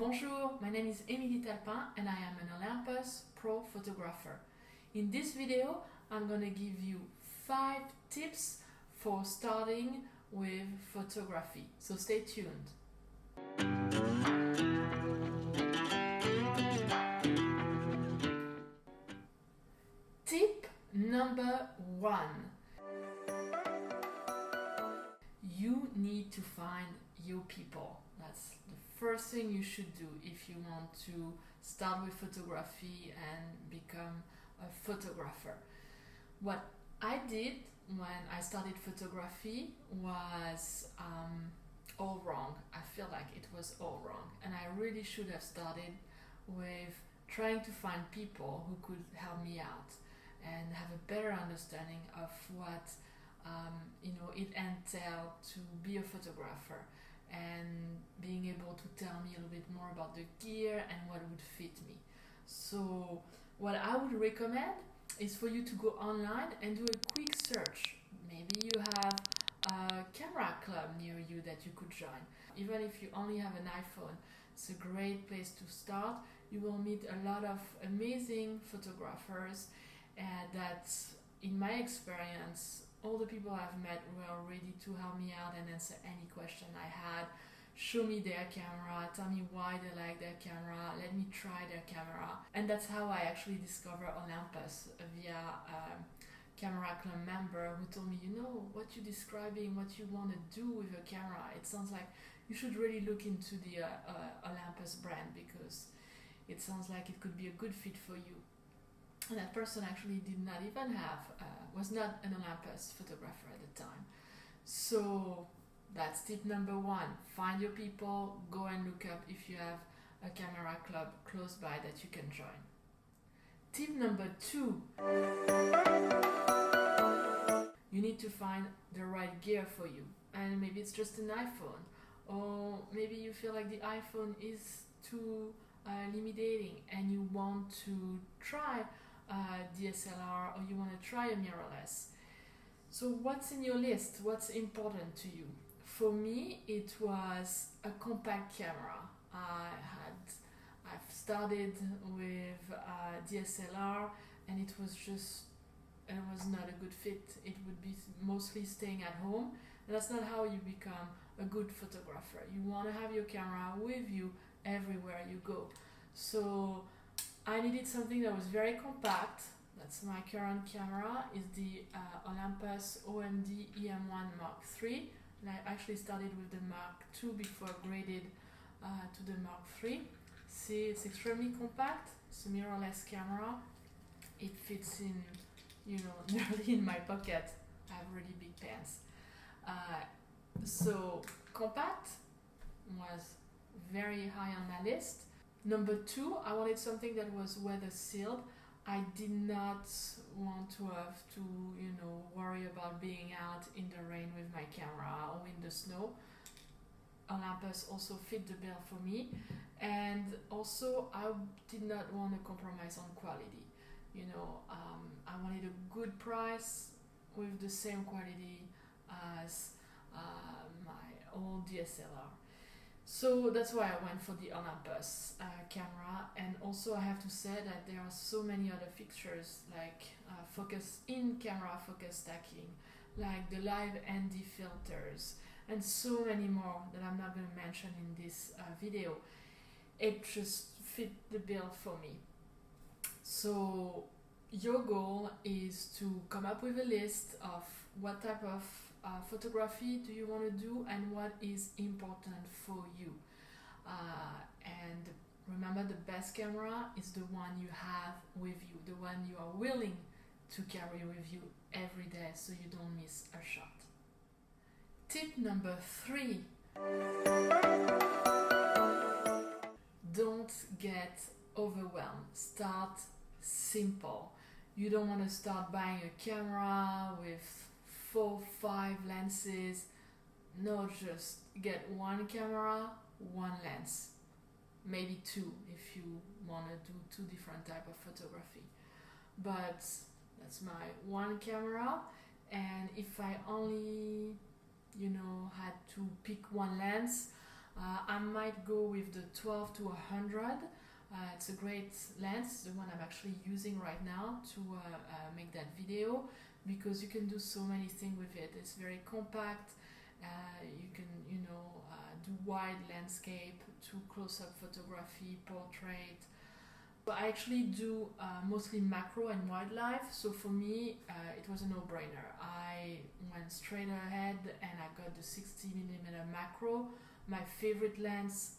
bonjour, my name is Émilie Talpin and I am an Olympus Pro photographer. In this video, I'm going to give you 5 tips for starting with photography. So stay tuned. Tip number 1. You need to find your people. That's the first thing you should do if you want to start with photography and become a photographer. What I did when I started photography was all wrong. I feel like it was all wrong, and I really should have started with trying to find people who could help me out and have a better understanding of what it entailed to be a photographer, and being able to tell me a little bit more about the gear and what would fit me. So what I would recommend is for you to go online and do a quick search. Maybe you have a camera club near you that you could join. Even if you only have an iPhone, it's a great place to start. You will meet a lot of amazing photographers that, in my experience, all the people I've met were ready to help me out and answer any question I had, show me their camera, tell me why they like their camera, let me try their camera. And that's how I actually discovered Olympus, via a camera club member who told me, what you're describing, what you want to do with your camera, it sounds like you should really look into the Olympus brand, because it sounds like it could be a good fit for you. And that person actually did not even was not an Olympus photographer at the time. So that's tip number 1. Find your people, go and look up if you have a camera club close by that you can join. Tip number 2. You need to find the right gear for you. And maybe it's just an iPhone, or maybe you feel like the iPhone is too limiting and you want to try DSLR, or you want to try a mirrorless. So what's in your list? What's important to you? For me, it was a compact camera. I've started with DSLR, and it was not a good fit. It would be mostly staying at home, and that's not how you become a good photographer. You want to have your camera with you everywhere you go. So I needed something that was very compact. That's my current camera, is the Olympus OMD EM1 Mark III. And I actually started with the Mark II before upgraded to the Mark III. See, it's extremely compact. It's a mirrorless camera. It fits in, nearly in my pocket. I have really big pants. So compact was very high on my list. Number 2, I wanted something that was weather sealed. I did not want to have to, worry about being out in the rain with my camera or in the snow. Olympus also fit the bill for me, and also I did not want to compromise on quality. I wanted a good price with the same quality as my old DSLR. So that's why I went for the Olympus camera. And also I have to say that there are so many other features, like in-camera focus stacking, like the live ND filters, and so many more that I'm not going to mention in this video. It just fit the bill for me. So your goal is to come up with a list of what type of photography do you want to do and what is important for you. And remember, the best camera is the one you have with you, the one you are willing to carry with you every day, so you don't miss a shot. Tip number 3. Don't get overwhelmed. Start simple. You don't want to start buying a camera with 4-5 lenses. No, just get one camera, one lens, maybe 2 if you want to do 2 different type of photography. But that's my one camera, and if I only had to pick one lens, I might go with the 12 to 100. It's a great lens, the one I'm actually using right now to make that video, because you can do so many things with it. It's very compact. You can, do wide landscape to close-up photography, portrait. But I actually do mostly macro and wildlife, so for me it was a no-brainer. I went straight ahead and I got the 60mm macro, my favorite lens.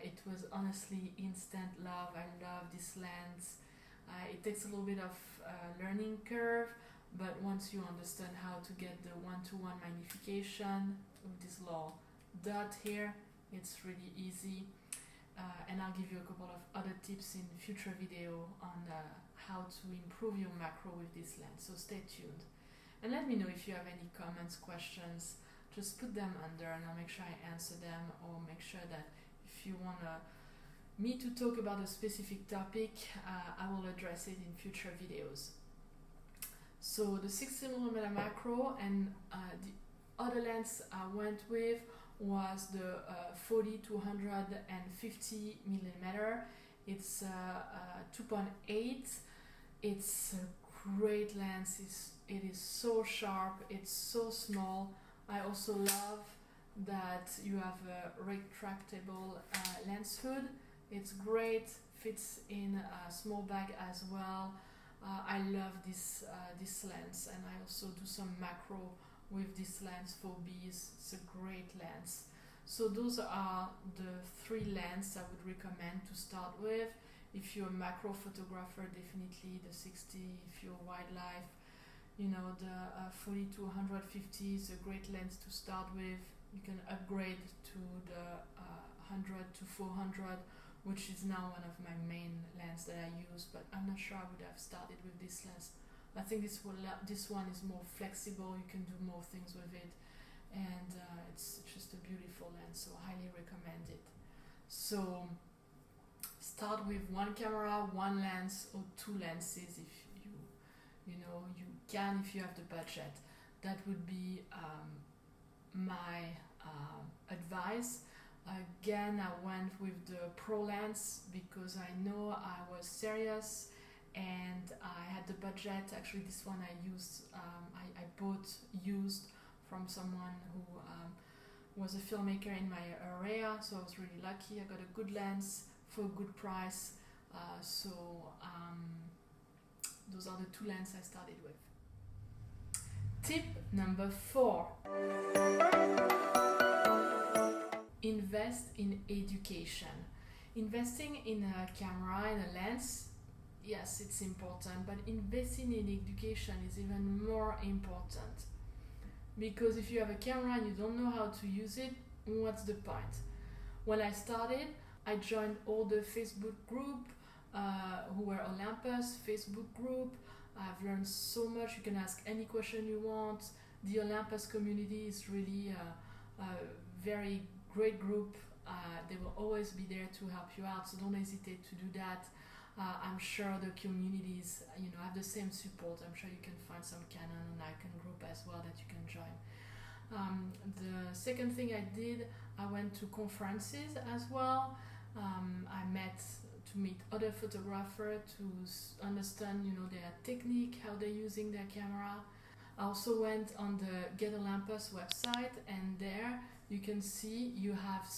It was honestly instant love. I love this lens. It takes a little bit of learning curve, but once you understand how to get the one-to-one magnification with this little dot here, it's really easy. And I'll give you a couple of other tips in future video on how to improve your macro with this lens, so stay tuned. And let me know if you have any comments, questions, just put them under and I'll make sure I answer them, or make sure that if you want me to talk about a specific topic, I will address it in future videos. So the 60mm macro, and the other lens I went with was the 40 to 150mm. It's 2.8. It's a great lens. It is so sharp. It's so small. I also love that you have a retractable lens hood. It's great. Fits in a small bag as well. I love this lens, and I also do some macro with this lens for bees. It's a great lens. So those are the 3 lenses I would recommend to start with. If you're a macro photographer, definitely the 60. If you're wildlife, the 40 to 150 is a great lens to start with. You can upgrade to the 100 to 400, which is now one of my main lenses that I use, but I'm not sure I would have started with this lens. I think this one is more flexible. You can do more things with it, and it's just a beautiful lens, so I highly recommend it. So start with one camera, one lens, or 2 lenses if you can, if you have the budget. That would be my advice. Again, I went with the pro lens because I know I was serious and I had the budget. Actually, this one I used, I bought used from someone who was a filmmaker in my area, so I was really lucky. I got a good lens for a good price. Those are the 2 lenses I started with. Tip number 4. Invest in education. Investing in a camera and a lens, yes, it's important, but investing in education is even more important. Because if you have a camera and you don't know how to use it, what's the point? When I started, I joined all the Facebook group who were Olympus Facebook group. I've learned so much. You can ask any question you want. The Olympus community is really a very great group. They will always be there to help you out, so don't hesitate to do that. I'm sure the communities have the same support. I'm sure you can find some Canon and Nikon group as well that you can join. The second thing I did, I went to conferences as well. I meet other photographers to understand their technique, how they're using their camera. I also went on the Get Olympus website, and there you can see you have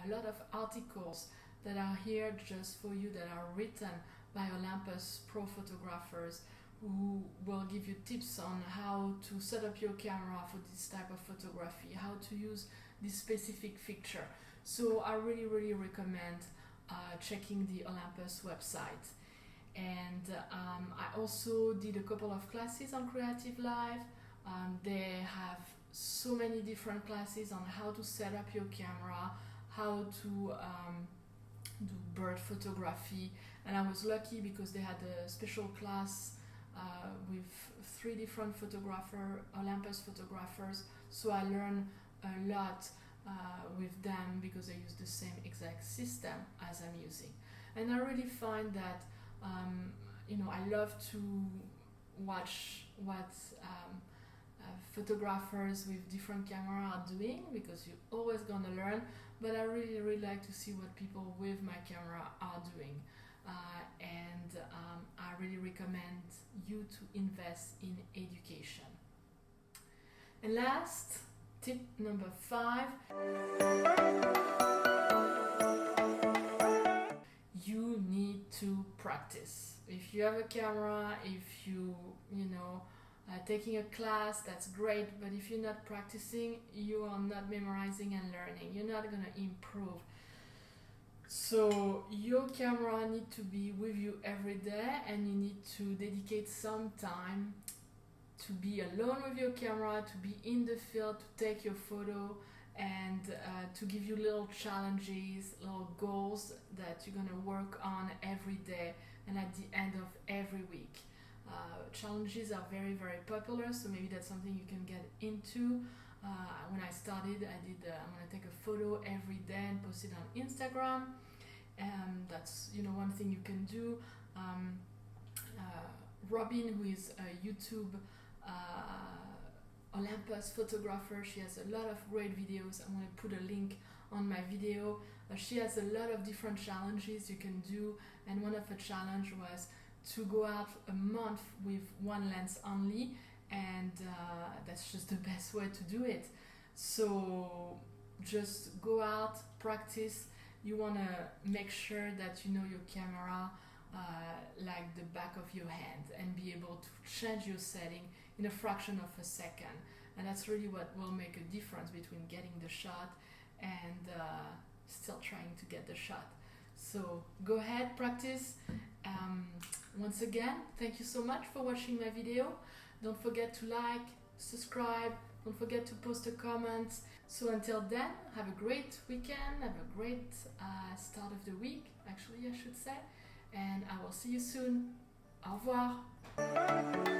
a lot of articles that are here just for you, that are written by Olympus pro photographers who will give you tips on how to set up your camera for this type of photography, how to use this specific fixture. So I really, really recommend checking the Olympus website. And I also did a couple of classes on Creative Live. They have so many different classes on how to set up your camera, how to do bird photography, and I was lucky because they had a special class with 3 different Olympus photographers, so I learned a lot with them because they use the same exact system as I'm using. And I really find that I love to watch what photographers with different camera are doing, because you're always gonna learn. but I really like to see what people with my camera are doing. I really recommend you to invest in education. And last, tip number 5, you need to practice. If you have a camera, if you taking a class, that's great, but if you're not practicing, you are not memorizing and learning. You're not going to improve. So your camera needs to be with you every day, and you need to dedicate some time to be alone with your camera, to be in the field, to take your photo, and to give you little challenges, little goals that you're going to work on every day and at the end of every week. Challenges are very popular, so maybe that's something you can get into. When I started, I did I'm going to take a photo every day and post it on Instagram, and that's one thing you can do. Robin, who is a YouTube Olympus photographer, she has a lot of great videos. I'm going to put a link on my video. She has a lot of different challenges you can do, and one of her challenge was to go out a month with one lens only, and that's just the best way to do it. So just go out, practice. You want to make sure that you know your camera like the back of your hand, and be able to change your setting in a fraction of a second. And that's really what will make a difference between getting the shot and still trying to get the shot. So go ahead, practice. Once again, thank you so much for watching my video. Don't forget to like, subscribe, don't forget to post a comment. So until then, have a great weekend, have a great start of the week, actually I should say, and I will see you soon. Au revoir.